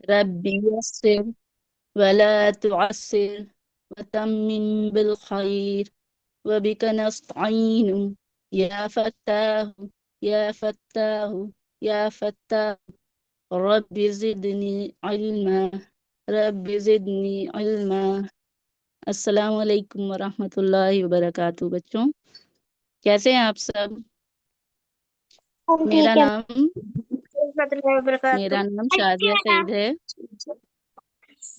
रब्बी यस्सिर वला तुअस्सिर वतम्मिम बिल खैर वबिका नस्तईन या फत्ताहु या फत्ताहु या फत्ताहु रब्बि ज़िदनी इल्मा रब्बि ज़िदनी इल्मा। अस्सलामु अलैकुम वरहमतुल्लाहि वबरकातुहू। बच्चों, कैसे हैं आप सब? हम मेरा ठीक है। नाम बरकातहू। मेरा नाम शाजिया सईद है।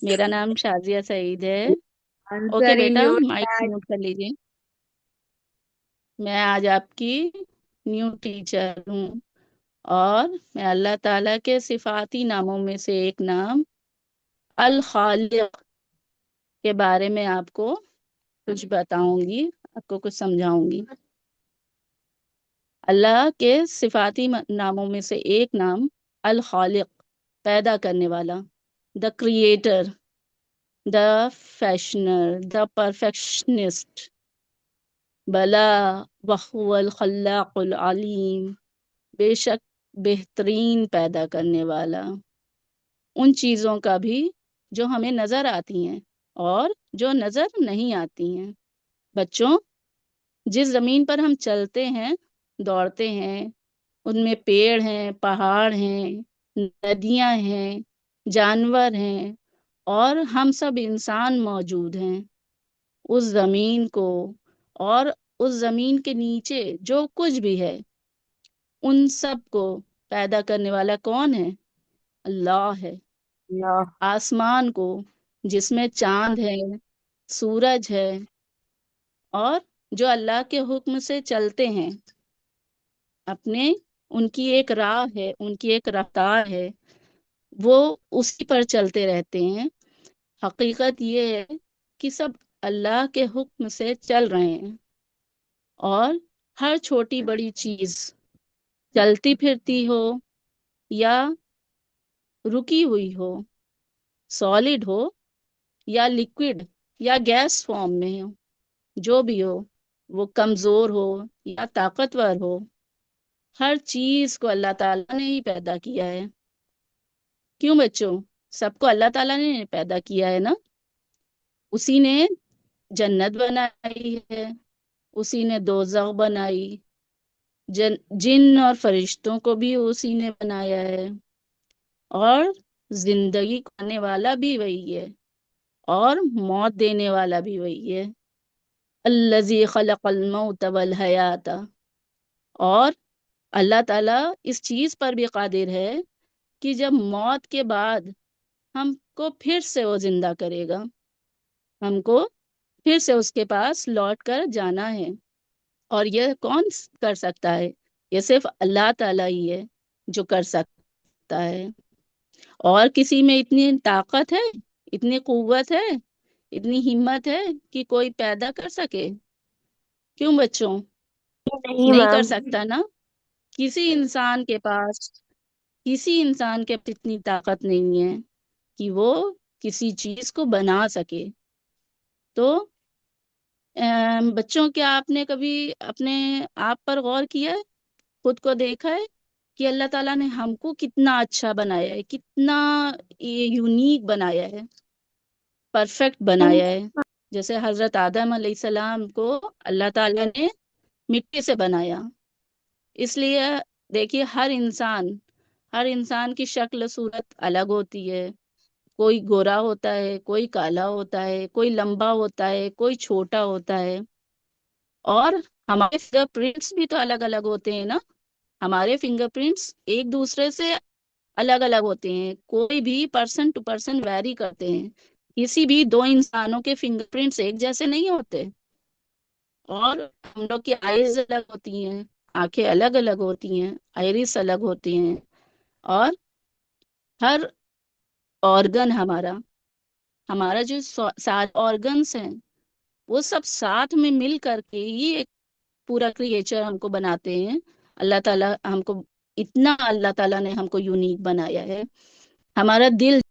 मेरा नाम शाजिया सईद है। ओके आंसर इन बेटा, योर माइक चैट। म्यूट कर लीजिए। मैं आज आपकी न्यू टीचर हूँ और मैं अल्लाह ताला के सिफाती नामों में से एक नाम अल खालिक के बारे में आपको कुछ बताऊंगी, आपको कुछ समझाऊंगी। अल्लाह के सिफाती नामों में से एक नाम अल खालिक, पैदा करने वाला, the creator, the fashioner, the perfectionist, बला वहुवल खल्लाकुल अलीम, बेशक बेहतरीन पैदा करने वाला, उन चीज़ों का भी जो हमें नज़र आती हैं और जो नज़र नहीं आती हैं। बच्चों, जिस ज़मीन पर हम चलते हैं, दौड़ते हैं, उनमें पेड़ हैं, पहाड़ हैं, नदियां हैं, जानवर हैं और हम सब इंसान मौजूद हैं। उस ज़मीन को और उस ज़मीन के नीचे जो कुछ भी है, उन सब को पैदा करने वाला कौन है? अल्लाह है। अल्लाह। आसमान को, जिसमें चांद है, सूरज है और जो अल्लाह के हुक्म से चलते हैं, अपने उनकी एक राह है, उनकी एक रफ्तार है, वो उसी पर चलते रहते हैं। हकीकत ये है कि सब अल्लाह के हुक्म से चल रहे हैं और हर छोटी बड़ी चीज चलती फिरती हो या रुकी हुई हो, सॉलिड हो या लिक्विड या गैस फॉर्म में हो, जो भी हो, वो कमजोर हो या ताकतवर हो, हर चीज को अल्लाह ताला ने ही पैदा किया है। क्यों बच्चों? सबको अल्लाह ताला ने पैदा किया है ना। उसी ने जन्नत बनाई है, उसी ने दोज़ख बनाई, जिन और फरिश्तों को भी उसी ने बनाया है और जिंदगी को आने वाला भी वही है और मौत देने वाला भी वही है। अल्लज़ी खलक़ल मौत वल हयात। और अल्लाह ताला इस चीज पर भी कादिर है कि जब मौत के बाद हमको फिर से वो जिंदा करेगा, हमको फिर से उसके पास लौट कर जाना है। और यह कौन कर सकता है? ये सिर्फ अल्लाह ताला ही है जो कर सकता है। और किसी में इतनी ताकत है, इतनी कुव्वत है, इतनी हिम्मत है कि कोई पैदा कर सके? क्यों बच्चों? नहीं नहीं कर मैम। सकता ना। किसी इंसान के पास किसी इंसान के पास इतनी ताकत नहीं है कि वो किसी चीज को बना सके। तो बच्चों, क्या आपने कभी अपने आप पर गौर किया है, खुद को देखा है कि अल्लाह ताला ने हमको कितना अच्छा बनाया है, कितना ये यूनिक बनाया है, परफेक्ट बनाया है। जैसे हजरत आदम अलैहिस्सलाम को अल्लाह ताला ने मिट्टी से बनाया। इसलिए देखिए, हर इंसान की शक्ल सूरत अलग होती है। कोई गोरा होता है, कोई काला होता है, कोई लंबा होता है, कोई छोटा होता है। और हमारे फिंगरप्रिंट्स भी तो अलग अलग होते हैं ना। हमारे फिंगरप्रिंट्स एक दूसरे से अलग अलग होते हैं, कोई भी पर्सन टू पर्सन वैरी करते हैं। किसी भी दो इंसानों के फिंगरप्रिंट्स एक जैसे नहीं होते। और हम लोग की आईज अलग होती हैं, आंखें अलग अलग होती हैं, आइरिस अलग होती हैं। और हर ऑर्गन हमारा हमारा जो सारे ऑर्गन्स हैं, वो सब साथ में मिल करके ही एक पूरा क्रिएचर हमको बनाते हैं। अल्लाह ताला हमको इतना अल्लाह ताला ने हमको यूनिक बनाया है। हमारा दिल।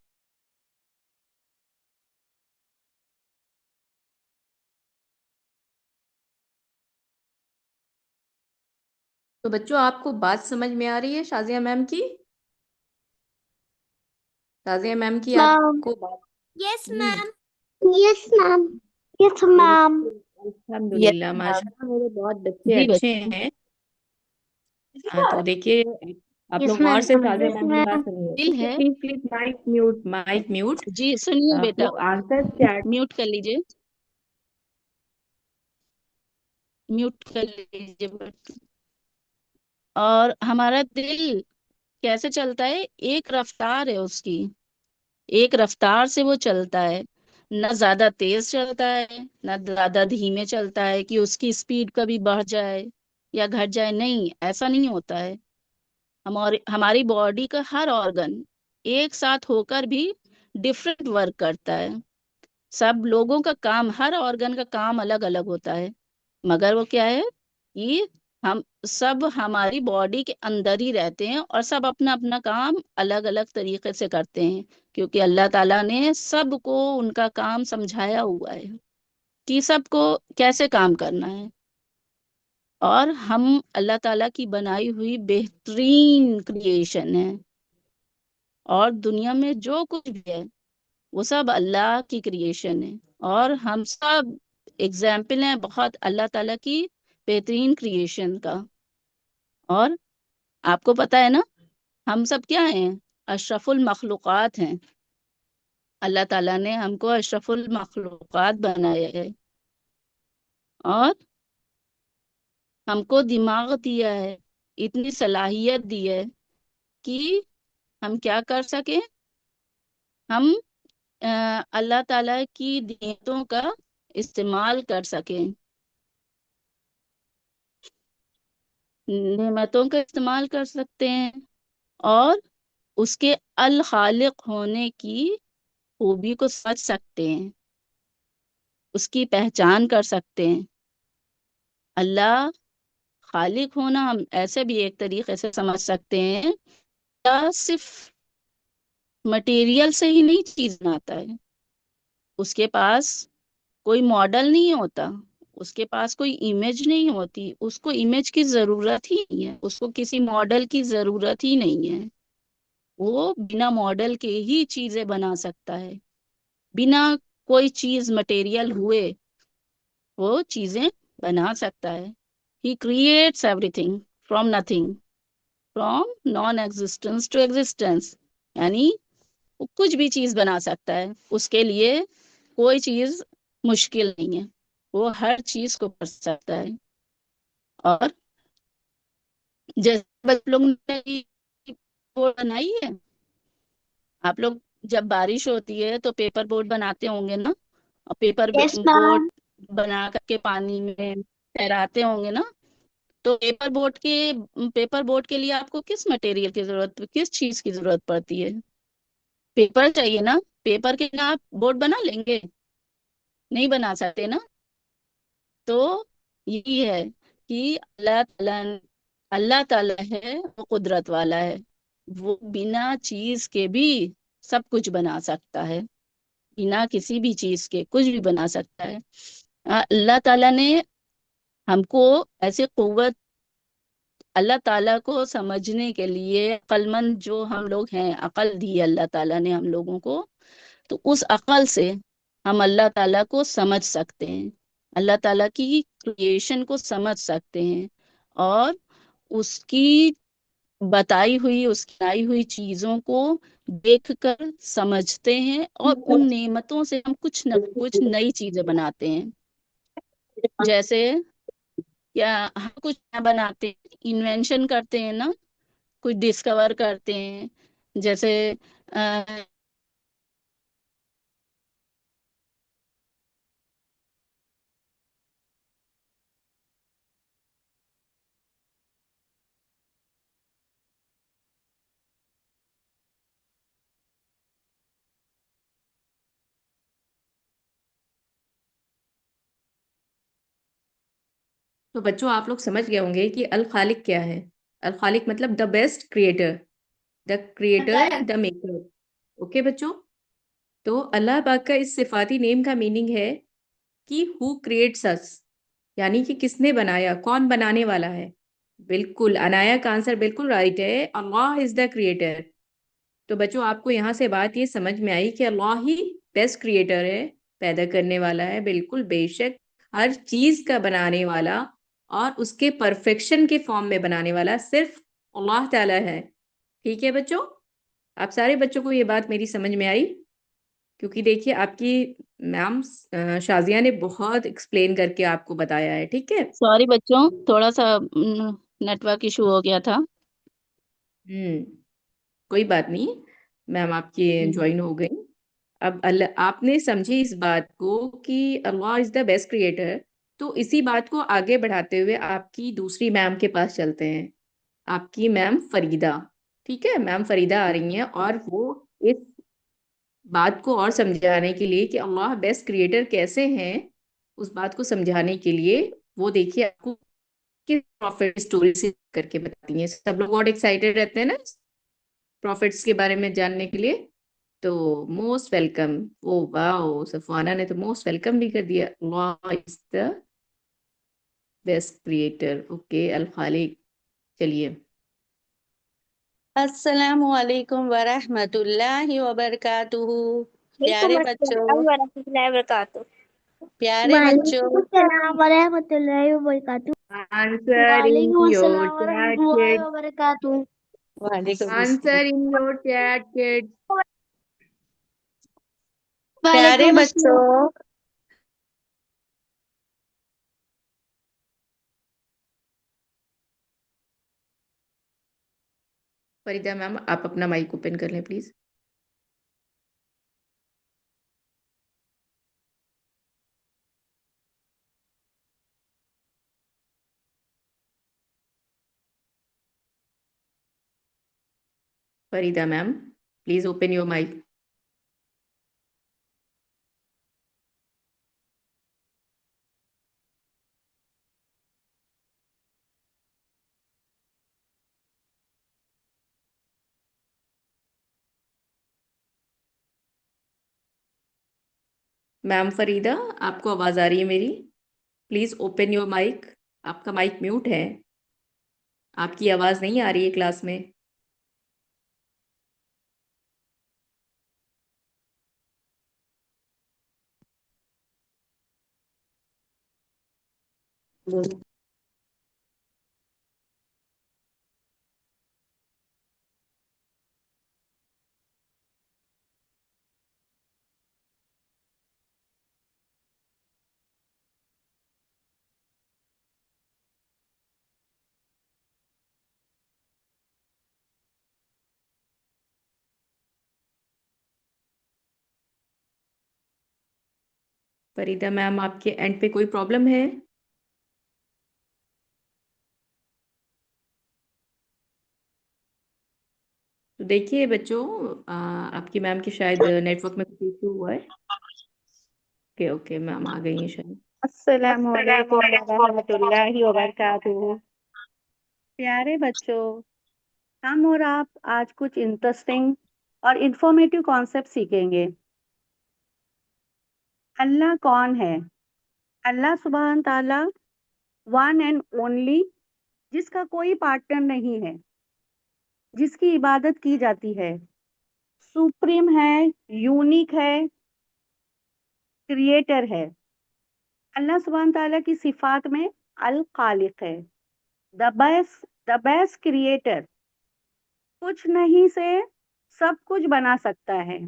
तो बच्चों, आपको बात समझ में आ रही है शाजिया मैम की? ताज़िया मैम की मैम। आपको बात यस जी। Ma'am. Yes ma'am. Yes ma'am. बिल्कुल, यस अल्हम्दुलिल्लाह मैम। माशाल्लाह, मेरे बहुत बच्चे जी अच्छे बच्चे। हैं। तो देखिए, आप यस लोग गौर मैम। से ताज़िया यस मैम की बात मैम। सुनिए, दिल ठीक है? है। Please please mic mute, mic mute. जी सुनिए बेटा, वो आंसर चैट। म्यूट कर लीजिए, म्यूट कर लीजिए बेटा। और हमारा दिल कैसे चलता है, एक रफ्तार है उसकी, एक रफ्तार से वो चलता है। न ज्यादा तेज चलता है, न ज्यादा धीमे चलता है कि उसकी स्पीड कभी बढ़ जाए या घट जाए, नहीं ऐसा नहीं होता है। हमारी हमारी बॉडी का हर ऑर्गन एक साथ होकर भी डिफरेंट वर्क करता है। सब लोगों का काम, हर ऑर्गन का काम अलग अलग होता है, मगर वो क्या है कि हम सब हमारी बॉडी के अंदर ही रहते हैं और सब अपना अपना काम अलग अलग तरीके से करते हैं, क्योंकि अल्लाह ताला ने सबको उनका काम समझाया हुआ है कि सबको कैसे काम करना है। और हम अल्लाह ताला की बनाई हुई बेहतरीन क्रिएशन है, और दुनिया में जो कुछ भी है वो सब अल्लाह की क्रिएशन है, और हम सब एग्जाम्पल हैं बहुत अल्लाह ताला की बेहतरीन क्रिएशन का। और आपको पता है ना, हम सब क्या हैं, अशरफुल मखलूकात हैं। अल्लाह ताला ने हमको अशरफुल मखलूकात बनाया है, और हमको दिमाग दिया है, इतनी सलाहियत दी है कि हम क्या कर सकें, हम अल्लाह ताला की नियतों का इस्तेमाल कर सकें, नेमतों का इस्तेमाल कर सकते हैं, और उसके अल खालिक होने की खूबी को समझ सकते हैं, उसकी पहचान कर सकते हैं। अल्लाह खालिक होना हम ऐसे भी एक तरीके से समझ सकते हैं, या सिर्फ मटेरियल से ही नहीं चीज बनाता है, उसके पास कोई मॉडल नहीं होता, उसके पास कोई इमेज नहीं होती, उसको इमेज की जरूरत ही नहीं है, उसको किसी मॉडल की जरूरत ही नहीं है। वो बिना मॉडल के ही चीजें बना सकता है, बिना कोई चीज मटेरियल हुए वो चीजें बना सकता है। He creates everything from nothing, from non existence to existence, यानी वो कुछ भी चीज बना सकता है, उसके लिए कोई चीज मुश्किल नहीं है, वो हर चीज को कर सकता है। और जैसे बच्चे लोग ने बोर्ड बनाई है, आप लोग जब बारिश होती है तो पेपर बोर्ड बनाते होंगे ना, और पेपर यस बोर्ड मैम। बना करके पानी में तैराते होंगे ना। तो पेपर बोर्ड के लिए आपको किस मटेरियल की जरूरत, किस चीज की जरूरत पड़ती है, पेपर चाहिए ना। पेपर के बिना आप बोर्ड बना लेंगे, नहीं बना सकते ना। तो यही है कि अल्लाह ताला है, वो कुदरत वाला है, वो बिना चीज के भी सब कुछ बना सकता है, बिना किसी भी चीज के कुछ भी बना सकता है। अल्लाह ताला ने हमको ऐसे कुव्वत, अल्लाह ताला को समझने के लिए अक्लमंद जो हम लोग हैं, अकल दी है अल्लाह ताला ने हम लोगों को, तो उस अकल से हम अल्लाह ताला को समझ सकते हैं, अल्लाह ताला की क्रिएशन को समझ सकते हैं, और उसकी बताई हुई, उसकी आई हुई चीजों को देखकर समझते हैं, और उन नेमतों से हम कुछ न कुछ नई चीजें बनाते हैं। जैसे क्या हम कुछ नया बनाते हैं, इन्वेंशन करते हैं ना, कुछ डिस्कवर करते हैं, जैसे अ, तो बच्चों, आप लोग समझ गए होंगे कि अल खालिक क्या है। अल खालिक मतलब the best creator, the creator, the maker. Okay बच्चों, तो अल्लाह पाक का इस सिफाती नेम का मीनिंग है कि हु क्रिएट्स अस, यानी कि किसने बनाया, कौन बनाने वाला है। बिल्कुल, अनाया का आंसर बिल्कुल राइट है, अल्लाह इज द क्रिएटर। तो बच्चों आपको यहाँ से बात ये समझ में आई कि अल्लाह ही बेस्ट क्रिएटर है, पैदा करने वाला है, बिल्कुल बेशक हर चीज का बनाने वाला और उसके परफेक्शन के फॉर्म में बनाने वाला सिर्फ अल्लाह ताला है। ठीक है बच्चों, आप सारे बच्चों को ये बात मेरी समझ में आई? क्योंकि देखिए आपकी मैम शाजिया ने बहुत एक्सप्लेन करके आपको बताया है। ठीक है। सॉरी बच्चों, थोड़ा सा नेटवर्क इशू हो गया था। कोई बात नहीं, मैम आपकी ज्वाइन हो गई। अब अल्लाह आपने समझी इस बात को कि अल्लाह इज द बेस्ट क्रिएटर। तो इसी बात को आगे बढ़ाते हुए आपकी दूसरी मैम के पास चलते हैं, आपकी मैम फरीदा। ठीक है, मैम फरीदा आ रही हैं और वो इस बात को और समझाने के लिए कि अल्लाह बेस्ट क्रिएटर कैसे हैं, उस बात को समझाने के लिए वो देखिए आपको किस प्रॉफिट स्टोरी से करके बताती हैं। सब लोग बहुत एक्साइटेड रहते हैं ना प्रॉफिट्स के बारे में जानने के लिए। तो most welcome. Oh wow, Safwana ने तो मोस्ट वेलकम भी कर दिया। Allah is the best creator. Okay, अल खालिक। चलिए। अस्सलामु अलैकुम वरहमतुल्लाहि वबरकातुहू। प्यारे बच्चों, प्यारे बच्चों, अस्सलाम वरहमतुल्लाहि वबरकातुहू। आंसर इन वालेकुम योर अस्सलाम चैट वरहमतुल्लाहि किड्स। वबरकातुहू। वालेकुम अस्सलाम। Answer in your chat kids. प्यारे वालेकुम बच्चों, अस्सलाम। फरीदा मैम आप अपना माइक ओपन कर लें please. Farida ma'am please open your mic. Ma'am Farida, आपको आवाज आ रही है मेरी? Please open your mic. आपका माइक म्यूट है, आपकी आवाज नहीं आ रही है क्लास में। फरीदा मैम आपके एंड पे कोई प्रॉब्लम है? तो देखिए बच्चों, आपकी मैम के शायद नेटवर्क में कुछ इशू हुआ है। ओके ओके, मैम आ गई हैं शायद। अस्सलामु अलैकुम वरहमतुल्लाहि वबरकातुहू। प्यारे बच्चों, हम और आप आज कुछ इंटरेस्टिंग और इंफॉर्मेटिव कॉन्सेप्ट सीखेंगे। अल्लाह कौन है? अल्लाह सुभान ताला वन एंड ओनली, जिसका कोई पार्टनर नहीं है, जिसकी इबादत की जाती है, सुप्रीम है, यूनिक है, क्रिएटर है। अल्लाह सुभान ताला की सिफात में अल खालिक है, द बेस्ट क्रिएटर। कुछ नहीं से सब कुछ बना सकता है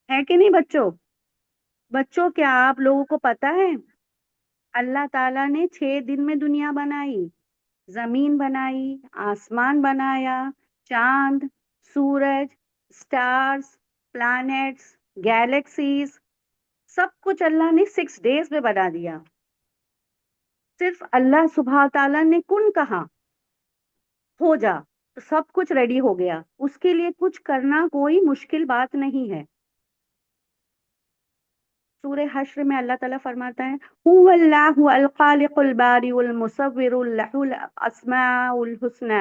कि नहीं बच्चों? बच्चों, क्या आप लोगों को पता है अल्लाह ताला ने 6 दिन में दुनिया बनाई, जमीन बनाई, आसमान बनाया, चांद, सूरज, स्टार्स, प्लैनेट्स, गैलेक्सीज, सब कुछ अल्लाह ने 6 डेज में बना दिया। सिर्फ अल्लाह सुबह ताला ने कुन कहा, हो जा, तो सब कुछ रेडी हो गया। उसके लिए कुछ करना कोई मुश्किल बात नहीं है। सूरह हश्र में अल्लाह ताला फरमाता है, हुवल्लाहु अल खालिकुल बारिउल मुसव्विरुल लहुल अस्माउल हुस्ना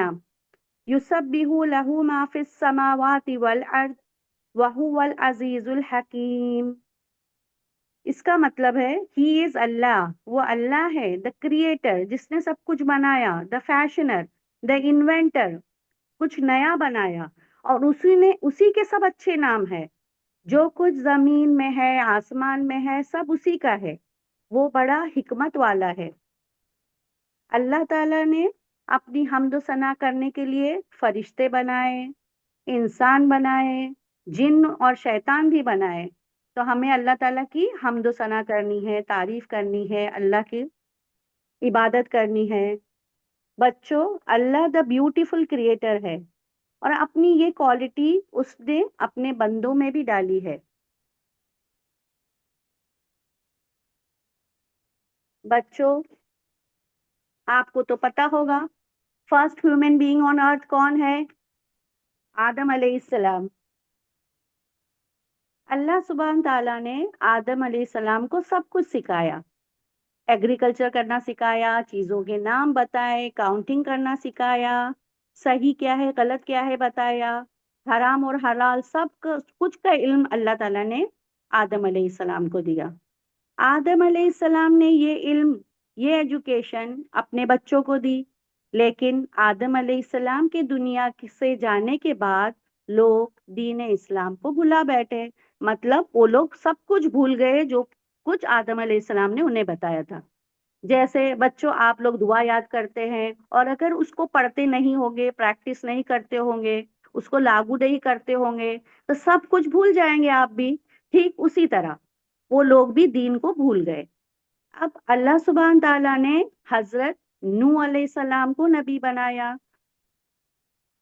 युसब्बिहु लहू मा फिस समावाति वल अर्द व हुवल अजीजुल हकीम। इसका मतलब है ही इज अल्लाह, वो अल्लाह है, द क्रिएटर, जिसने सब कुछ बनाया, द फैशनर, द इन्वेंटर, कुछ नया बनाया, और उसी के सब अच्छे नाम है। जो कुछ जमीन में है, आसमान में है, सब उसी का है। वो बड़ा हिकमत वाला है। अल्लाह ताला ने अपनी हम्द सना करने के लिए फरिश्ते बनाए, इंसान बनाए, जिन और शैतान भी बनाए। तो हमें अल्लाह ताला की हम्द सना करनी है, तारीफ करनी है, अल्लाह की इबादत करनी है। बच्चों, अल्लाह द ब्यूटीफुल क्रिएटर है और अपनी ये क्वालिटी उसने अपने बंदों में भी डाली है। बच्चों, आपको तो पता होगा first human being on earth कौन है? आदम अलैहिस्सलाम। अल्लाह सुब्हान ताला ने आदम अलैहिस्सलाम को सब कुछ सिखाया। एग्रीकल्चर करना सिखाया, चीजों के नाम बताए, काउंटिंग करना सिखाया, सही क्या है गलत क्या है बताया, हराम और हलाल सब कुछ का इल्म अल्लाह ताला ने आदम अलैहिस्सलाम को दिया। आदम अलैहिस्सलाम ने ये इल्म, ये एजुकेशन अपने बच्चों को दी। लेकिन आदम अलैहिस्सलाम के दुनिया से जाने के बाद लोग दीन इस्लाम को भुला बैठे। मतलब वो लोग सब कुछ भूल गए जो कुछ आदम अलैहिस्सलाम ने उन्हें बताया था। जैसे बच्चों, आप लोग दुआ याद करते हैं और अगर उसको पढ़ते नहीं होंगे, प्रैक्टिस नहीं करते होंगे, उसको लागू नहीं करते होंगे, तो सब कुछ भूल जाएंगे आप भी। ठीक उसी तरह वो लोग भी दीन को भूल गए। अब अल्लाह सुब्हान ताला ने हजरत नूह अलैहिस्सलाम को नबी बनाया।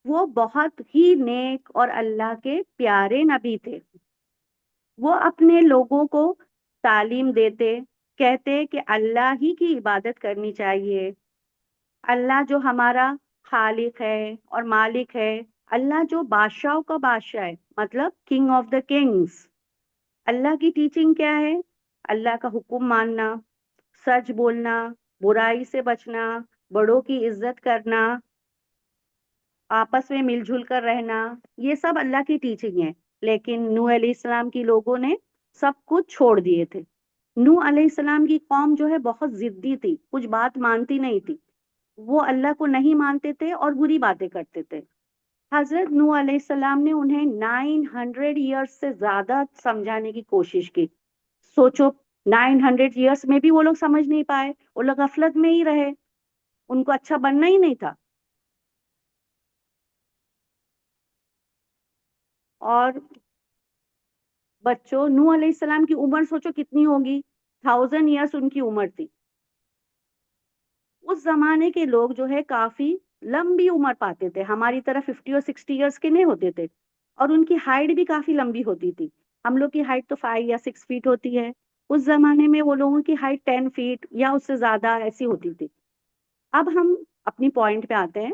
वो बहुत ही नेक और अल्लाह के प्यारे नबी थे। वो अपने लोगों को तालीम देते, कहते कि अल्लाह ही की इबादत करनी चाहिए। अल्लाह जो हमारा खालिक है और मालिक है, अल्लाह जो बादशाहों का बादशाह है, मतलब किंग ऑफ द किंग्स। अल्लाह की टीचिंग क्या है? अल्लाह का हुक्म मानना, सच बोलना, बुराई से बचना, बड़ों की इज्जत करना, आपस में मिलजुल कर रहना, ये सब अल्लाह की टीचिंग है। लेकिन नूह अलैहिस्सलाम की लोगों ने सब कुछ छोड़ दिए थे। नूह अलैहिस्सलाम की कौम जो है बहुत जिद्दी थी, कुछ बात मानती नहीं थी। वो अल्लाह को नहीं मानते थे और बुरी बातें करते थे। हजरत नूह अलैहिस्सलाम ने उन्हें 900 ईयर्स से ज्यादा समझाने की कोशिश की। सोचो, 900 ईयर्स में भी वो लोग समझ नहीं पाए, वो लोग गफलत में ही रहे, उनको अच्छा बनना ही नहीं था। और बच्चों, नूह अलैहिस्सलाम की उम्र सोचो कितनी होगी? 1000 ईयर्स उनकी उम्र थी। उस जमाने के लोग जो है काफी लंबी उम्र पाते थे, हमारी तरह 50 और 60 ईयर्स के नहीं होते थे। और उनकी हाइट भी काफी लंबी होती थी। हम लोग की हाइट तो 5 या 6 फीट होती है। उस जमाने में वो लोगों की हाइट 10 फीट या उससे ज्यादा ऐसी होती थी। अब हम अपनी पॉइंट पे आते हैं।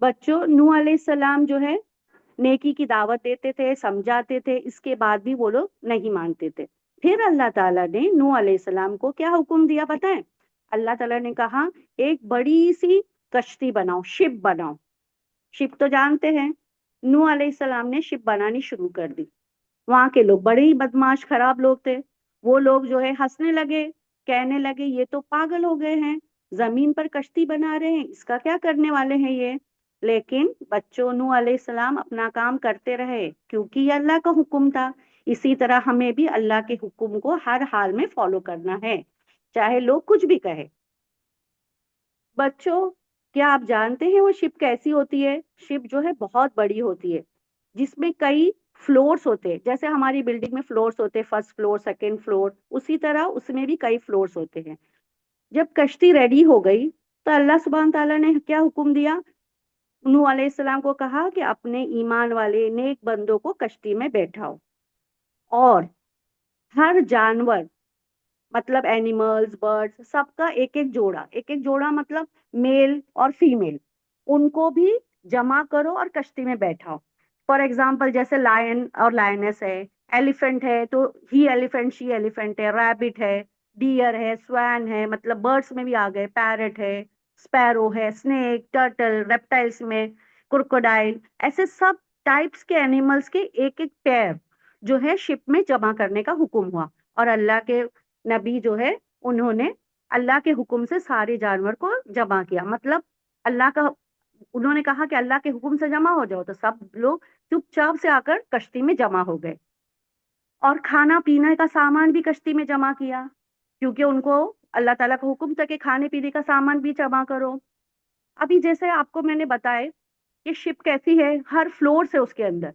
बच्चों, नूह अलैहिस्सलाम जो है नेकी की दावत देते थे, समझाते थे, इसके बाद भी वो लोग नहीं मानते थे। फिर अल्लाह ताला ने नूह अलैहिस्सलाम को क्या हुक्म दिया पता है? अल्लाह ताला ने कहा, एक बड़ी सी कश्ती बनाओ, शिप बनाओ। शिप तो जानते हैं, नूह अलैहिस्सलाम ने शिप बनानी शुरू कर दी। वहां के लोग बड़े ही बदमाश खराब लोग थे। वो लोग जो है हंसने लगे, कहने लगे ये तो पागल हो गए हैं, जमीन पर कश्ती बना रहे हैं, इसका क्या करने वाले हैं ये। लेकिन बच्चों, नूह अलैहिस्सलाम अपना काम करते रहे क्योंकि ये अल्लाह का हुक्म था। इसी तरह हमें भी अल्लाह के हुक्म को हर हाल में फॉलो करना है, चाहे लोग कुछ भी कहे। बच्चों, क्या आप जानते हैं वो शिप कैसी होती है? शिप जो है बहुत बड़ी होती है, जिसमें कई फ्लोर्स होते हैं। जैसे हमारी बिल्डिंग में फ्लोर्स होते हैं, फर्स्ट फ्लोर, सेकंड फ्लोर, उसी तरह उसमें भी कई फ्लोर्स होते हैं। जब कश्ती रेडी हो गई तो अल्लाह सुब्हान ताला ने क्या हुक्म दिया? नूह अलैहिस्सलाम को कहा कि अपने ईमान वाले नेक बंदों को कश्ती में बैठाओ और हर जानवर, मतलब एनिमल्स, बर्ड्स, सबका एक एक जोड़ा मतलब मेल और फीमेल, उनको भी जमा करो और कश्ती में बैठाओ। फॉर एग्जाम्पल, जैसे लायन और लायनेस है, एलिफेंट है तो ही एलिफेंट, शी एलिफेंट है, रैबिट है, डियर है, स्वैन है, मतलब बर्ड्स में भी आ गए, पैरट है, स्पैरो है, स्नेक, टर्टल, रेप्टाइल्स में क्रोकोडाइल, ऐसे सब टाइप्स के एनिमल्स के एक एक पेयर जो है शिप में जमा करने का हुक्म हुआ। और अल्लाह के नबी जो है, उन्होंने अल्लाह के हुक्म से सारे जानवर को जमा किया। मतलब अल्लाह का उन्होंने कहा कि अल्लाह के हुक्म से जमा हो जाओ, तो सब लोग चुपचाप से आकर कश्ती में जमा हो गए। और खाना पीने का सामान भी कश्ती में जमा किया, क्योंकि उनको अल्लाह ताला का हुक्म था कि खाने पीने का सामान भी जमा करो। अभी जैसे आपको मैंने बताया कि शिप कैसी है, हर फ्लोर से उसके अंदर,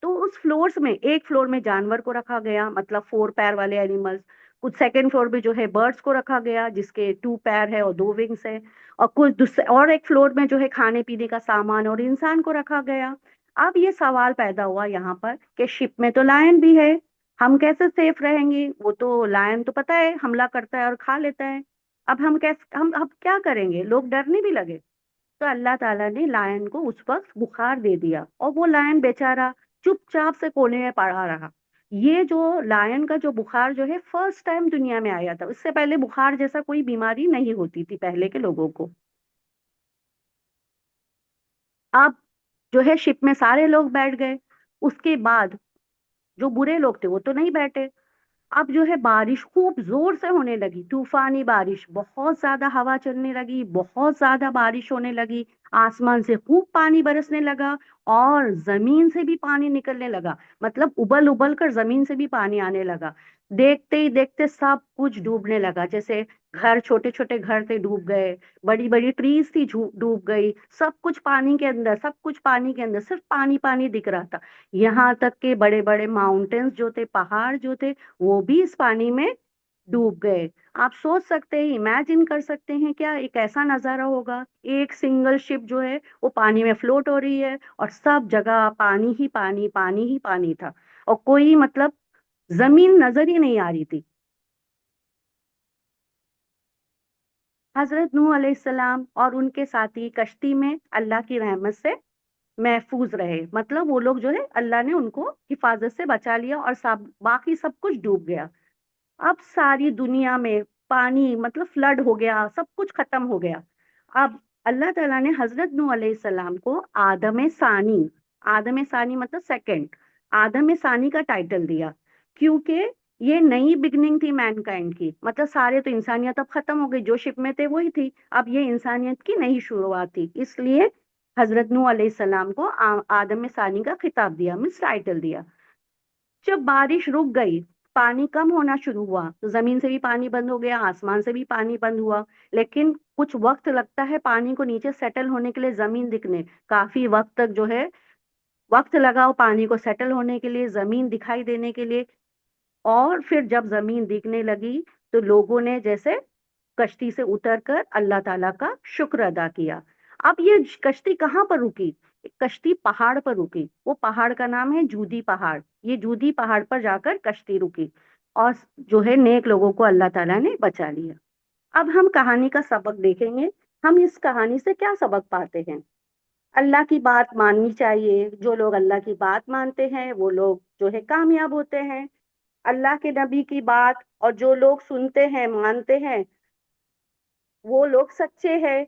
तो उस फ्लोर्स में एक फ्लोर में जानवर को रखा गया, मतलब 4 पैर वाले एनिमल्स। कुछ सेकंड फ्लोर पे जो है बर्ड्स को रखा गया, जिसके 2 पैर है और 2 विंग्स है। और कुछ दूसरे और एक फ्लोर में जो है खाने पीने का सामान और इंसान को रखा गया। अब ये सवाल पैदा हुआ यहाँ पर कि शिप में तो लायन भी है, हम कैसे सेफ रहेंगे? वो तो लायन तो पता है हमला करता है और खा लेता है। अब हम कैसे, हम अब क्या करेंगे? लोग डरने भी लगे। तो अल्लाह ताला ने लायन को उस वक्त बुखार दे दिया, और वो लायन बेचारा चुपचाप से कोने में पड़ा रहा। ये जो लायन का जो बुखार जो है फर्स्ट टाइम दुनिया में आया था, इससे पहले बुखार जैसा कोई बीमारी नहीं होती थी पहले के लोगों को। अब जो है शिप में सारे लोग बैठ गए। उसके बाद जो बुरे लोग थे वो तो नहीं बैठे। अब जो है बारिश खूब जोर से होने लगी, तूफानी बारिश, बहुत ज्यादा हवा चलने लगी, बहुत ज्यादा बारिश होने लगी। आसमान से खूब पानी बरसने लगा, और जमीन से भी पानी निकलने लगा, मतलब उबल उबल कर जमीन से भी पानी आने लगा। देखते ही देखते सब कुछ डूबने लगा। जैसे घर, छोटे छोटे घर थे, डूब गए। बड़ी बड़ी ट्रीज थी, डूब गई। सब कुछ पानी के अंदर, सब कुछ पानी के अंदर, सिर्फ पानी पानी दिख रहा था। यहाँ तक के बड़े बड़े माउंटेन्स जो थे, पहाड़ जो थे, वो भी इस पानी में डूब गए। आप सोच सकते हैं, इमेजिन कर सकते हैं क्या एक ऐसा नजारा होगा? एक सिंगल शिप जो है वो पानी में फ्लोट हो रही है, और सब जगह पानी ही पानी, पानी ही पानी था, और कोई मतलब जमीन नजर ही नहीं आ रही थी। हजरत नूह अलैहिस्सलाम और उनके साथी कश्ती में अल्लाह की रहमत से महफूज रहे, मतलब वो लोग जो है अल्लाह ने उनको हिफाजत से बचा लिया, और सब बाकी सब कुछ डूब गया। अब सारी दुनिया में पानी, मतलब फ्लड हो गया, सब कुछ खत्म हो गया। अब अल्लाह ताला ने हजरत नूह अलैहिस्सलाम को आदम सानी, आदम सानी मतलब सेकंड, आदम सानी का टाइटल दिया, क्योंकि ये नई बिगनिंग थी मैनकाइंड की। मतलब सारे तो इंसानियत अब खत्म हो गई, जो शिप में थे वही थी, अब ये इंसानियत की नई शुरुआत थी, इसलिए हजरत नूह अलैहिस्सलाम को आदम सानी का खिताब दिया, मीन्स टाइटल दिया। जब बारिश रुक गई, पानी कम होना शुरू हुआ, तो जमीन से भी पानी बंद हो गया, आसमान से भी पानी बंद हुआ। लेकिन कुछ वक्त लगता है पानी को नीचे सेटल होने के लिए, जमीन दिखने, काफी वक्त तक जो है वक्त लगा वो पानी को सेटल होने के लिए, जमीन दिखाई देने के लिए। और फिर जब जमीन दिखने लगी, तो लोगों ने जैसे कश्ती से उतरकर अल्लाह ताला का शुक्र अदा किया। अब ये कश्ती कहाँ पर रुकी? कश्ती पहाड़ पर रुकी। वो पहाड़ का नाम है जूदी पहाड़। ये जूदी पहाड़ पर जाकर कश्ती रुकी, और जो है नेक लोगों को अल्लाह ताला ने बचा लिया। अब हम कहानी का सबक देखेंगे। हम इस कहानी से क्या सबक पाते हैं? अल्लाह की बात माननी चाहिए। जो लोग अल्लाह की बात मानते हैं वो लोग जो है कामयाब होते हैं। अल्लाह के नबी की बात और जो लोग सुनते हैं, मानते हैं, वो लोग सच्चे हैं,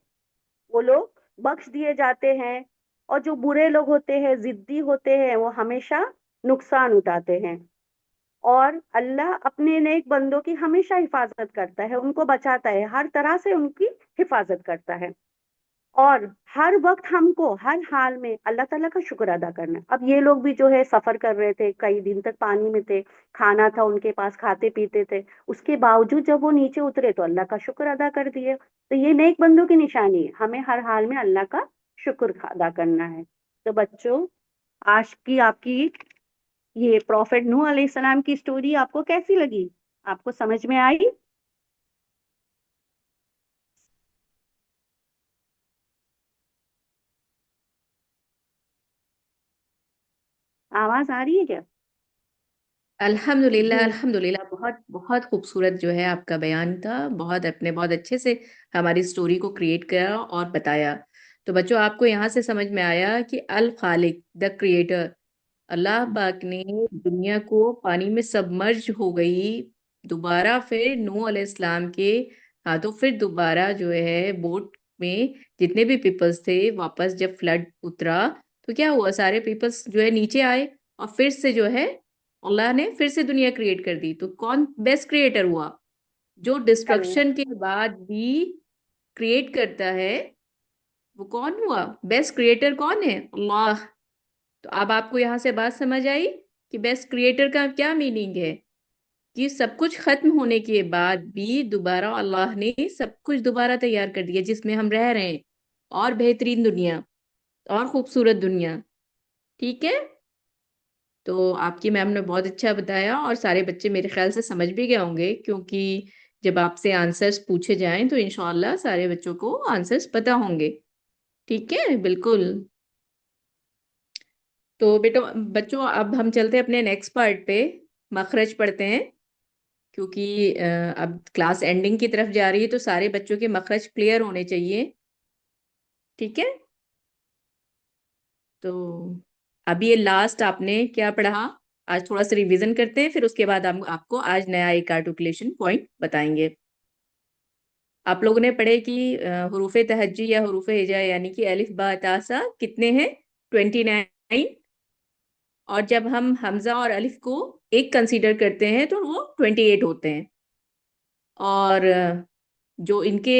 वो लोग बख्श दिए जाते हैं। और जो बुरे लोग होते हैं, जिद्दी होते हैं, वो हमेशा नुकसान उठाते हैं। और अल्लाह अपने नेक बंदों की हमेशा हिफाजत करता है, उनको बचाता है, हर तरह से उनकी हिफाजत करता है। और हर वक्त हमको हर हाल में अल्लाह ताला का शुक्र अदा करना है। अब ये लोग भी जो है सफर कर रहे थे, कई दिन तक पानी में थे, खाना था उनके पास, खाते पीते थे, उसके बावजूद जब वो नीचे उतरे तो अल्लाह का शुक्र अदा कर दिए। तो ये नेक बंदों की निशानी है, हमें हर हाल में अल्लाह का शुक्र अदा करना है। तो बच्चों, आज की आपकी ये प्रॉफेट नूह अलैहिस्सलाम की स्टोरी आपको कैसी लगी? आपको समझ में आई? आवाज आ रही है क्या? अल्हम्दुलिल्लाह, जी। अल्हम्दुलिल्लाह, बहुत बहुत खूबसूरत जो है आपका बयान था। बहुत अपने बहुत अच्छे से हमारी स्टोरी को क्रिएट करा और बताया। तो बच्चों, आपको यहाँ से समझ में आया कि अल खालिक, द क्रिएटर, अल्लाह पाक ने दुनिया को पानी में सबमर्ज हो गई, दोबारा फिर नूह अलैहिस्सलाम के हाथों फिर दोबारा जो है बोट में जितने भी पीपल्स थे, वापस जब फ्लड उतरा तो क्या हुआ, सारे पीपल्स जो है नीचे आए, और फिर से जो है अल्लाह ने फिर से दुनिया क्रिएट कर दी। तो कौन बेस्ट क्रिएटर हुआ? जो अल्लाह। डिस्ट्रक्शन के बाद भी क्रिएट करता है, वो कौन हुआ? बेस्ट क्रिएटर कौन है? अल्लाह। तो अब आपको यहाँ से बात समझ आई कि बेस्ट क्रिएटर का क्या मीनिंग है, कि सब कुछ खत्म होने के बाद भी दोबारा अल्लाह ने सब कुछ दोबारा तैयार कर दिया जिसमें हम रह रहे हैं, और बेहतरीन दुनिया और खूबसूरत दुनिया। ठीक है, तो आपकी मैम ने बहुत अच्छा बताया और सारे बच्चे मेरे ख्याल से समझ भी गए होंगे, क्योंकि जब आपसे आंसर्स पूछे जाएं तो इंशाल्लाह सारे बच्चों को आंसर्स पता होंगे। ठीक है, बिल्कुल। तो बेटो बच्चों अब हम चलते हैं अपने नेक्स्ट पार्ट पे, मखरज पढ़ते हैं, क्योंकि अब क्लास एंडिंग की तरफ जा रही है तो सारे बच्चों के मखरज क्लियर होने चाहिए। ठीक है, तो अभी ये लास्ट आपने क्या पढ़ा, आज थोड़ा सा रिवीजन करते हैं, फिर उसके बाद हम आपको आज नया एक आर्टिकुलेशन पॉइंट बताएंगे। आप लोगों ने पढ़े कि हुरूफे तहज्जी या हुरूफे हिजा यानी कि अलिफ बा ता सा कितने हैं? 29। और जब हम हमजा और अलिफ को एक कंसीडर करते हैं तो वो 28 होते हैं। और जो इनके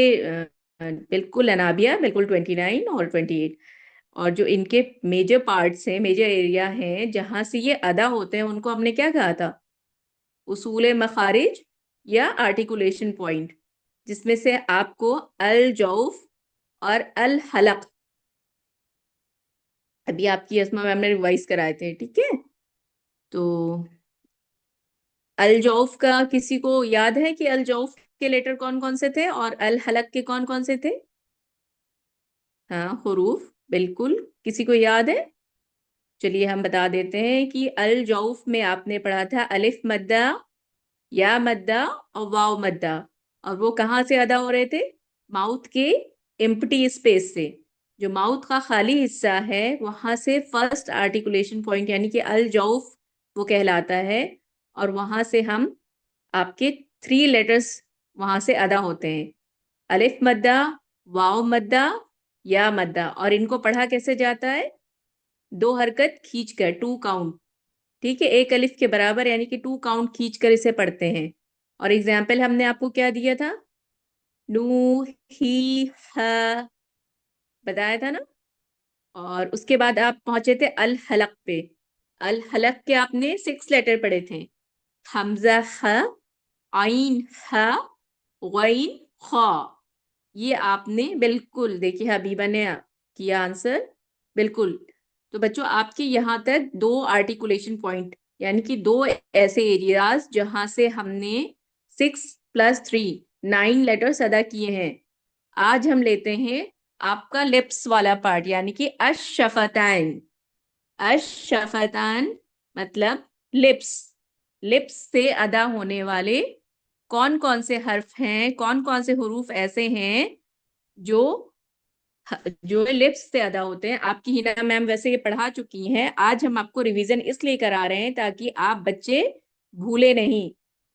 बिल्कुल अनाबिया बिल्कुल 29 और 28। और जो इनके मेजर पार्ट्स हैं, मेजर एरिया हैं जहां से ये अदा होते हैं, उनको हमने क्या कहा था? उसूल मखारिज या आर्टिकुलेशन पॉइंट, जिसमें से आपको अल जौफ और अल हलक अभी आपकी अस्मा मैम ने रिवाइज कराए थे। ठीक है, तो अल जौफ का किसी को याद है कि अल जौफ के लेटर कौन कौन से थे और अल हलक के कौन कौन से थे? हाँ, हुरूफ, बिल्कुल। किसी को याद है? चलिए हम बता देते हैं कि अल जौफ में आपने पढ़ा था अलिफ मद्दा, या मद्दा और वाव मद्दा। और वो कहाँ से अदा हो रहे थे? माउथ के एम्प्टी स्पेस से। जो माउथ का खाली हिस्सा है वहां से फर्स्ट आर्टिकुलेशन पॉइंट यानी कि अल जौफ वो कहलाता है। और वहां से हम आपके 3 लेटर्स वहां से अदा होते हैं, अलिफ मद्दा, वाव मद्दा, या मद्दा। और इनको पढ़ा कैसे जाता है? 2 हरकत खींच कर, 2 काउंट। ठीक है, एक अलिफ के बराबर यानी कि 2 काउंट खींच कर इसे पढ़ते हैं। और एग्जाम्पल हमने आपको क्या दिया था? नू, ही, हा, बताया था ना। और उसके बाद आप पहुंचे थे अल हलक पे। अल हलक के आपने 6 लेटर पढ़े थे, हमजा ह, आइन ह, गैन खा। ये आपने बिल्कुल देखिए, हबीबा ने किया आंसर बिल्कुल। तो बच्चों आपके यहाँ तक 2 आर्टिकुलेशन पॉइंट यानी कि 2 ऐसे एरियाज जहां से हमने 6 + 3 9 लेटर्स अदा किए हैं। आज हम लेते हैं आपका लिप्स वाला पार्ट यानी कि अशफतान। अशफतान मतलब लिप्स। लिप्स से अदा होने वाले कौन कौन से हर्फ हैं, कौन कौन से हुरूफ ऐसे हैं जो जो लिप्स से अदा होते हैं। आपकी हिना मैम वैसे ये पढ़ा चुकी हैं, आज हम आपको रिवीजन इसलिए करा रहे हैं ताकि आप बच्चे भूले नहीं।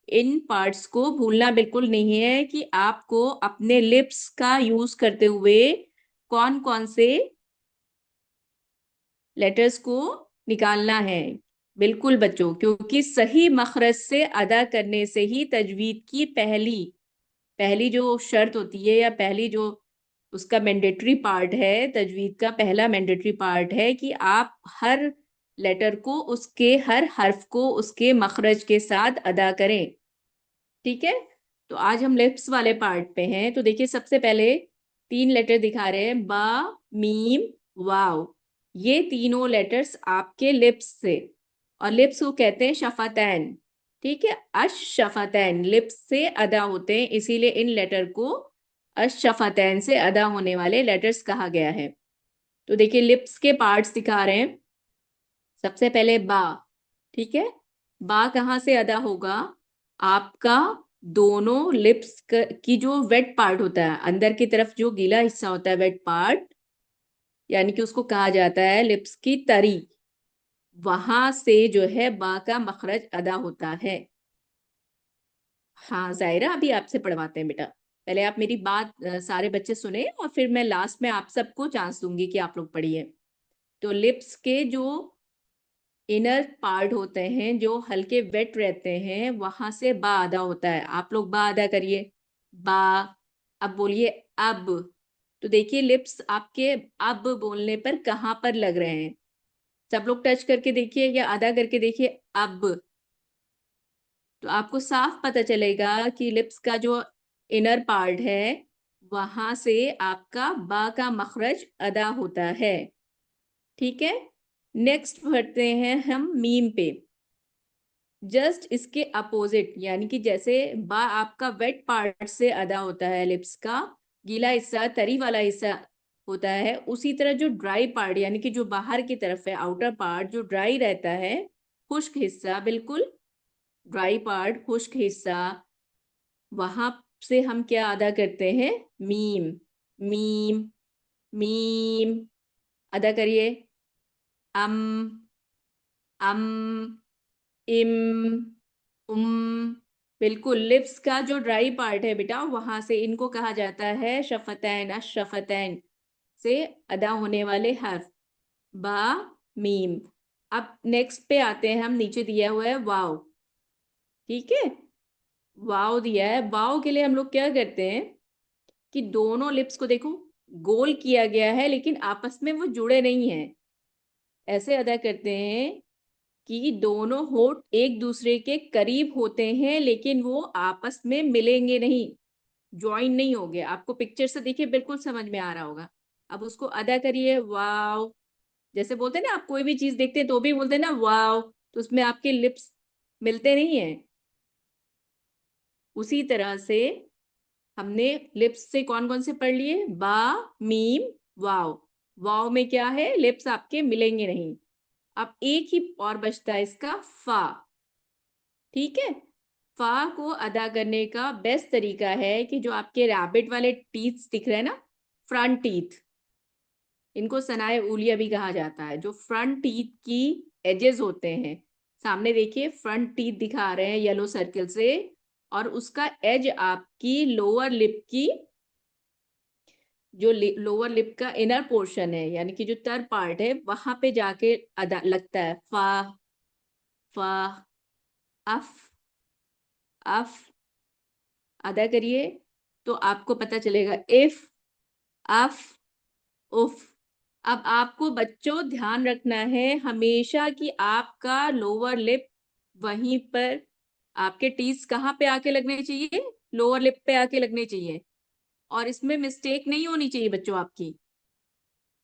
इन पार्ट्स को भूलना बिल्कुल नहीं है कि आपको अपने लिप्स का यूज करते हुए कौन कौन से लेटर्स को निकालना है। बिल्कुल बच्चों, क्योंकि सही मखरज से अदा करने से ही तजवीद की पहली पहली जो शर्त होती है या पहली जो उसका मैंडेटरी पार्ट है, तजवीद का पहला मैंडेटरी पार्ट है कि आप हर लेटर को, उसके हर हर्फ को उसके मखरज के साथ अदा करें। ठीक है, तो आज हम लिप्स वाले पार्ट पे हैं। तो देखिए सबसे पहले 3 लेटर दिखा रहे हैं, बा, मीम, वाव। ये तीनों लेटर्स आपके लिप्स से, और लिप्स को कहते हैं शफतैन। ठीक है, अशफतैन लिप्स से अदा होते हैं, इसीलिए इन लेटर को अशफतैन से अदा होने वाले लेटर्स कहा गया है। तो देखिए लिप्स के पार्ट्स दिखा रहे हैं। सबसे पहले बा। ठीक है, बा कहाँ से अदा होगा? आपका दोनों लिप्स की जो वेट पार्ट होता है, अंदर की तरफ जो गीला हिस्सा होता है, वेट पार्ट, यानी कि उसको कहा जाता है लिप्स की तरी। वहां से जो है बा का मखरज अदा होता है। हाँ जायरा, अभी आपसे पढ़वाते हैं बेटा। पहले आप मेरी बात सारे बच्चे सुने और फिर मैं लास्ट में आप सबको चांस दूंगी कि आप लोग पढ़िए। तो लिप्स के जो इनर पार्ट होते हैं, जो हल्के वेट रहते हैं, वहां से बा अदा होता है। आप लोग बा अदा करिए, बा। अब बोलिए अब। तो देखिए लिप्स आपके अब बोलने पर कहाँ पर लग रहे हैं। सब लोग टच करके देखिए या अदा करके देखिए अब। तो आपको साफ पता चलेगा कि लिप्स का जो इनर पार्ट है वहां से आपका बा का मखरज अदा होता है। ठीक है, नेक्स्ट बढ़ते हैं हम मीम पे। जस्ट इसके अपोजिट, यानी कि जैसे बा आपका वेट पार्ट से अदा होता है, लिप्स का गीला हिस्सा तरी वाला हिस्सा होता है, उसी तरह जो ड्राई पार्ट यानी कि जो बाहर की तरफ है, आउटर पार्ट जो ड्राई रहता है, खुश्क हिस्सा, बिल्कुल ड्राई पार्ट, खुश्क हिस्सा, वहां से हम क्या अदा करते हैं? मीम। मीम, मीम अदा करिए। अम, अम, इम, उम। बिल्कुल, लिप्स का जो ड्राई पार्ट है बेटा, वहां से इनको कहा जाता है शफतैन, अशफतैन से अदा होने वाले हर्फ, बा, मीम। अब नेक्स्ट पे आते हैं हम, नीचे दिया हुआ है वाव। ठीक है, वाव दिया है। वाव के लिए हम लोग क्या करते हैं कि दोनों लिप्स को देखो गोल किया गया है, लेकिन आपस में वो जुड़े नहीं हैं। ऐसे अदा करते हैं कि दोनों होठ एक दूसरे के करीब होते हैं, लेकिन वो आपस में मिलेंगे नहीं, ज्वाइन नहीं होंगे। आपको पिक्चर से देखिए बिल्कुल समझ में आ रहा होगा। अब उसको अदा करिए, वाव। जैसे बोलते हैं ना, आप कोई भी चीज देखते हैं तो भी बोलते हैं ना वाव, तो उसमें आपके लिप्स मिलते नहीं है। उसी तरह से हमने लिप्स से कौन कौन से पढ़ लिए? बा, मीम, वाव। वाव में क्या है? लिप्स आपके मिलेंगे नहीं। अब एक ही और बचता है इसका, फा। ठीक है, फा को अदा करने का बेस्ट तरीका है कि जो आपके रैबिट वाले टीथ दिख रहे हैं ना, फ्रंट टीथ, इनको सनाए उलिया भी कहा जाता है। जो फ्रंट टीथ की एजेस होते हैं, सामने देखिए फ्रंट टीथ दिखा रहे हैं येलो सर्कल से, और उसका एज आपकी लोअर लिप की, जो लोअर लिप का इनर पोर्शन है, यानी कि जो तर पार्ट है, वहां पे जाके अदा लगता है। फा, फा, अफ, अफ अदा करिए तो आपको पता चलेगा, इफ, अफ, उफ। अब आपको बच्चों ध्यान रखना है हमेशा कि आपका लोअर लिप वहीं पर, आपके टीथ कहाँ पे आके लगने चाहिए? लोअर लिप पे आके लगने चाहिए, और इसमें मिस्टेक नहीं होनी चाहिए बच्चों आपकी।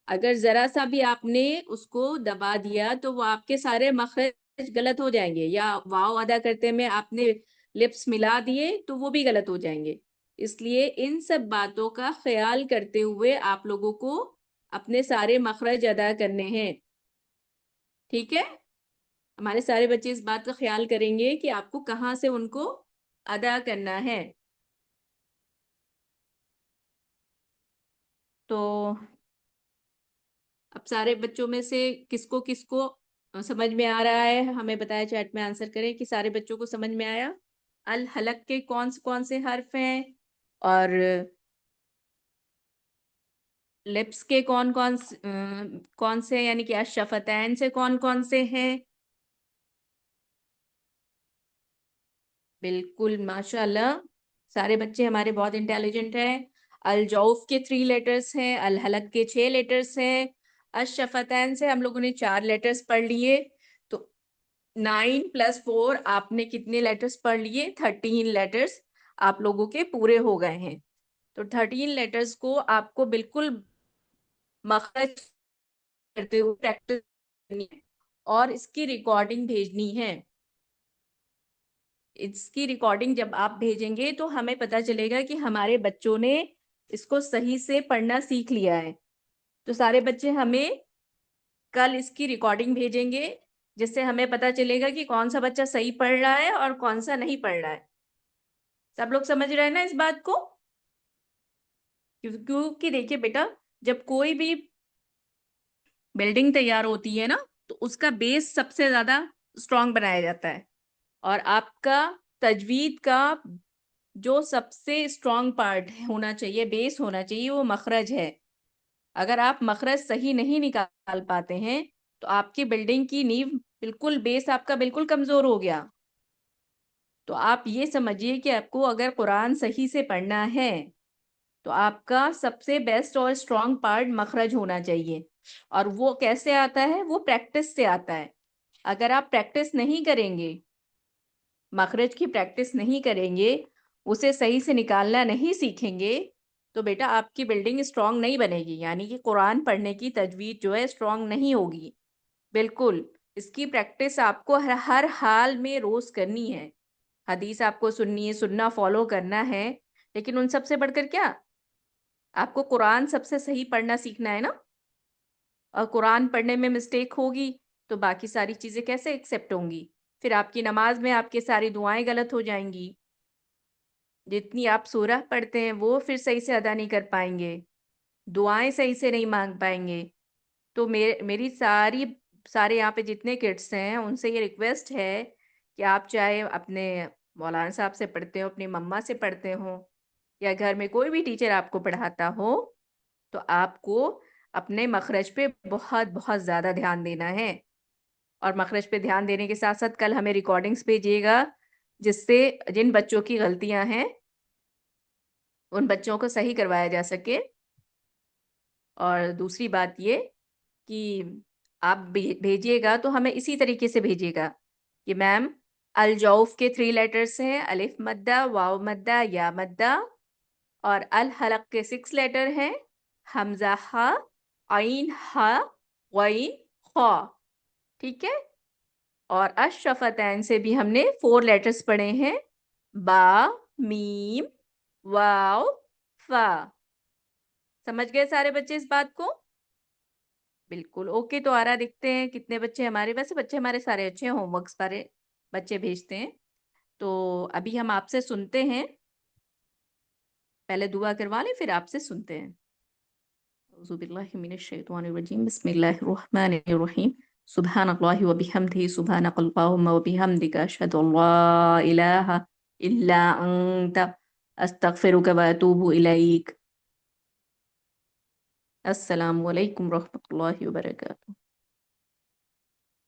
अगर जरा सा भी आपने उसको दबा दिया तो वो आपके सारे मखरज गलत हो जाएंगे, या वाव अदा करते में आपने लिप्स मिला दिए तो वो भी गलत हो जाएंगे। इसलिए इन सब बातों का ख्याल करते हुए आप लोगों को अपने सारे मखरज अदा करने हैं। ठीक है, हमारे सारे बच्चे इस बात का ख्याल करेंगे कि आपको कहाँ से उनको अदा करना है। तो अब सारे बच्चों में से किसको किसको समझ में आ रहा है, हमें बताया, चैट में आंसर करें कि सारे बच्चों को समझ में आया। अल हलक के कौन से हर्फ हैं, और लिप्स के कौन से, यानी कि अशफतैन से कौन से हैं? बिल्कुल, माशाल्लाह, सारे बच्चे हमारे बहुत इंटेलिजेंट हैं। अल जौफ के 3 लेटर्स हैं, अल हलक के 6 लेटर्स हैं, अशफतैन से हम लोगों ने 4 लेटर्स पढ़ लिए। तो 9 + 4 आपने कितने लेटर्स पढ़ लिए? 13 लेटर्स आप लोगों के पूरे हो गए हैं। तो 13 लेटर्स को आपको बिल्कुल मखरज करते हुए प्रैक्टिस करनी है, और इसकी रिकॉर्डिंग भेजनी है। इसकी रिकॉर्डिंग जब आप भेजेंगे तो हमें पता चलेगा कि हमारे बच्चों ने इसको सही से पढ़ना सीख लिया है। तो सारे बच्चे हमें कल इसकी रिकॉर्डिंग भेजेंगे, जिससे हमें पता चलेगा कि कौन सा बच्चा सही पढ़ रहा है और कौन सा नहीं पढ़ रहा है। सब लोग समझ रहे हैं ना इस बात को? क्योंकि देखिए बेटा, जब कोई भी बिल्डिंग तैयार होती है ना, तो उसका बेस सबसे ज्यादा स्ट्रांग बनाया जाता है, और आपका तजवीद का जो सबसे स्ट्रांग पार्ट होना चाहिए, बेस होना चाहिए, वो मखरज है। अगर आप मखरज सही नहीं निकाल पाते हैं तो आपकी बिल्डिंग की नींव बिल्कुल, बेस आपका बिल्कुल कमजोर हो गया। तो आप ये समझिए कि आपको अगर कुरान सही से पढ़ना है तो आपका सबसे बेस्ट और स्ट्रॉन्ग पार्ट मखरज होना चाहिए। और वो कैसे आता है? वो प्रैक्टिस से आता है। अगर आप प्रैक्टिस नहीं करेंगे, मखरज की प्रैक्टिस नहीं करेंगे, उसे सही से निकालना नहीं सीखेंगे, तो बेटा आपकी बिल्डिंग स्ट्रांग नहीं बनेगी। यानी कि कुरान पढ़ने की तजवीद जो है स्ट्रांग नहीं होगी। बिल्कुल, इसकी प्रैक्टिस आपको हर हाल में रोज करनी है। हदीस आपको सुननी है, सुनना फॉलो करना है, लेकिन उन सब से बढ़कर क्या, आपको कुरान सबसे सही पढ़ना सीखना है ना। और कुरान पढ़ने में मिस्टेक होगी तो बाकी सारी चीजें कैसे एक्सेप्ट होंगी? फिर आपकी नमाज में आपकी सारी दुआएं गलत हो जाएंगी। जितनी आप सूरह पढ़ते हैं वो फिर सही से अदा नहीं कर पाएंगे, दुआएं सही से नहीं मांग पाएंगे। तो मेरी सारे यहाँ पे जितने किड्स हैं उनसे ये रिक्वेस्ट है कि आप चाहे अपने मौलाना साहब से पढ़ते हो, अपनी मम्मा से पढ़ते हो, या घर में कोई भी टीचर आपको पढ़ाता हो, तो आपको अपने मखरज पे बहुत बहुत ज़्यादा ध्यान देना है। और मखरज पे ध्यान देने के साथ साथ कल हमें रिकॉर्डिंग्स भेजिएगा, जिससे जिन बच्चों की गलतियां हैं उन बच्चों को सही करवाया जा सके। और दूसरी बात ये कि आप भेजिएगा तो हमें इसी तरीके से भेजिएगा कि मैम, अल जौफ के 3 लेटर्स हैं, अलिफ मद्दा, वाव मद्दा, या मद्दा। और अल हलक के 6 लेटर हैं, हमजा हा, आइन हा, गइन खा। ठीक है। और अशफतैन से भी हमने 4 लेटर्स पढ़े हैं, बा, मीम, वाव, फा। समझ गए सारे बच्चे इस बात को? बिल्कुल ओके। तो आ रहा, दिखते हैं कितने बच्चे हमारे, वैसे बच्चे हमारे सारे अच्छे हैं, होमवर्क सारे बच्चे भेजते हैं। तो अभी हम आपसे सुनते हैं, पहले दुआ करवा लें फिर आपसे सुनते हैं। औज़ुबिल्लाहिमिनश्शैतानिर्रजीम, बिस्मिल्लाहिर्रहमानिर्रहीम, सुब्हानल्लाहि व बिहम्दिही, सुब्हानकल्लाहुम्मा व बिहम्दिका, अशहदु अल्ला इलाहा इल्ला अंता, अस्तगफिरुका व अतूबु इलैक। अस्सलामु अलैकुम रहमतुल्लाहि व बरकातुहू।